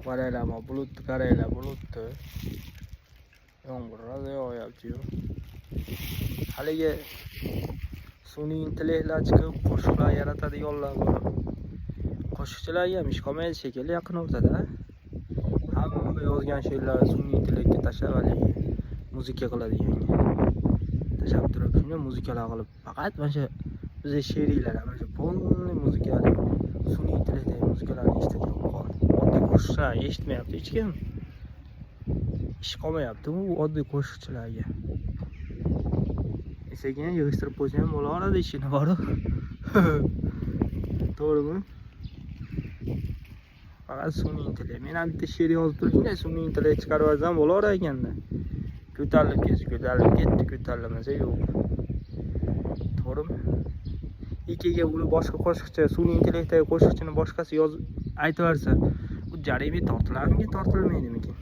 qaranglarmi, bulutni qaranglar, bulutni. Yomg'ir rosa yog'yapti-yu. Haligi sun'iy intellektlar chiqib qo'shiqlar yaratadiganlar bor. Qo'shiqchilarga ham ish qolmaydi shekilli yaqin o'rtada. Hamma yozgan she'rlarni sun'iy intellektga tashlab haligi muzika qiladiganga. Tashlab turib shunday muzikalar qilib, faqat mana shu bizning she'riylar, mana shu polniy muzikali sun'iy intellektdagi muzikalarni eshitadigan qoldi. Oddiy qo'shiqchilar eshitmayapti hech kim. Ish qolmayapti bu oddiy qo'shiqchilarga. Sekin yig'ishtirib qo'ysa ham bo'laveradi ishini bor-ku. To'g'rimi? Faqat sun'iy intellekt. Men ham bitta she'r yozib turishimda sun'iy intellekt chiqarib olsam bo'laverar ekanda. Ko'tarilib ketdi, ko'tarilmasa yo'q. To'g'rimi? Ikkiga uni boshqa qo'shiqchi, sun'iy intellektdagi qo'shiqchini boshqasi yozib aytib bersa, bu jarima tortilarmi, tortilmaydimikin?